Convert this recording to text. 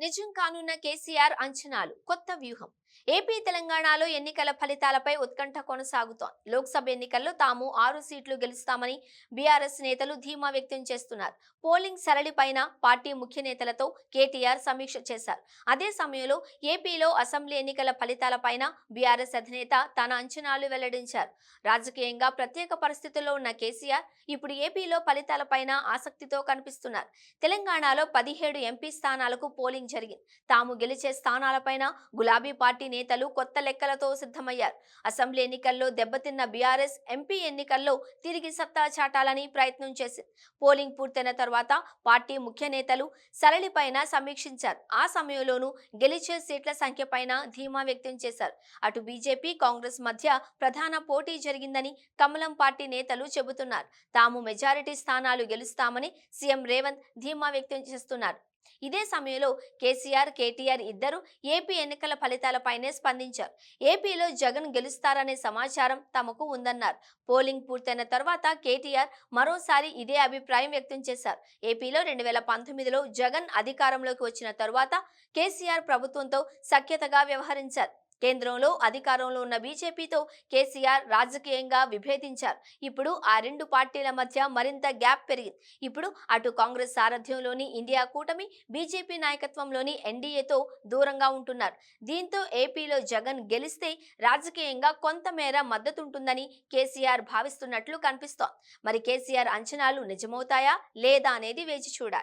నిజం కానున్న కేసీఆర్ అంచనాలు కొత్త వ్యూహం. ఏపీ తెలంగాణలో ఎన్నికల ఫలితాలపై ఉత్కంఠ కొనసాగుతోంది. లోక్సభ ఎన్నికల్లో తాము 6 సీట్లు గెలుస్తామని బీఆర్ఎస్ నేతలు ధీమా వ్యక్తం చేస్తున్నారు. పోలింగ్ సరళిపైన పార్టీ ముఖ్య నేతలతో కేటీఆర్ సమీక్ష చేశారు. అదే సమయంలో ఏపీలో అసెంబ్లీ ఎన్నికల ఫలితాలపైన బీఆర్ఎస్ అధినేత తన అంచనాలు వెల్లడించారు. రాజకీయంగా ప్రత్యేక పరిస్థితుల్లో ఉన్న కేసీఆర్ ఇప్పుడు ఏపీలో ఫలితాలపైన ఆసక్తితో కనిపిస్తున్నారు. తెలంగాణలో 17 ఎంపీ స్థానాలకు పోలింగ్ జరిగింది. తాము గెలిచే స్థానాలపైన గులాబీ పార్టీ నేతలు కొత్త లెక్కలతో సిద్ధమయ్యారు. అసెంబ్లీ ఎన్నికల్లో దెబ్బతిన్న బీఆర్ఎస్ ఎంపీ ఎన్నికల్లో తిరిగి సత్తా చాటాలని ప్రయత్నం చేసింది. పోలింగ్ పూర్తయిన తర్వాత పార్టీ ముఖ్య నేతలు సరళిపైన సమీక్షించారు. ఆ సమయంలోనూ గెలిచే సీట్ల సంఖ్యపైన ధీమా వ్యక్తం చేశారు. అటు బీజేపీ కాంగ్రెస్ మధ్య ప్రధాన పోటీ జరిగిందని కమలం పార్టీ నేతలు చెబుతున్నారు. తాము మెజారిటీ స్థానాలు గెలుస్తామని సీఎం రేవంత్ ధీమా వ్యక్తం చేస్తున్నారు. ఇదే సమయంలో కేసీఆర్, కేటీఆర్ ఇద్దరు ఏపీ ఎన్నికల ఫలితాలపైనే స్పందించారు. ఏపీలో జగన్ గెలుస్తారనే సమాచారం తమకు ఉందన్నారు. పోలింగ్ పూర్తయిన తర్వాత కేటీఆర్ మరోసారి ఇదే అభిప్రాయం వ్యక్తం చేశారు. ఏపీలో 2019లో జగన్ అధికారంలోకి వచ్చిన తరువాత కేసీఆర్ ప్రభుత్వంతో సఖ్యతగా వ్యవహరించారు. కేంద్రంలో అధికారంలో ఉన్న బీజేపీతో కేసీఆర్ రాజకీయంగా విభేదించారు. ఇప్పుడు ఆ రెండు పార్టీల మధ్య మరింత గ్యాప్ పెరిగింది. ఇప్పుడు అటు కాంగ్రెస్ సారథ్యంలోని ఇండియా కూటమి, బీజేపీ నాయకత్వంలోని ఎన్డీఏతో దూరంగా ఉంటున్నారు. దీంతో ఏపీలో జగన్ గెలిస్తే రాజకీయంగా కొంతమేర మద్దతుంటుందని కేసీఆర్ భావిస్తున్నట్లు కనిపిస్తోంది. మరి కేసీఆర్ అంచనాలు నిజమవుతాయా లేదా అనేది వేచి చూడాలి.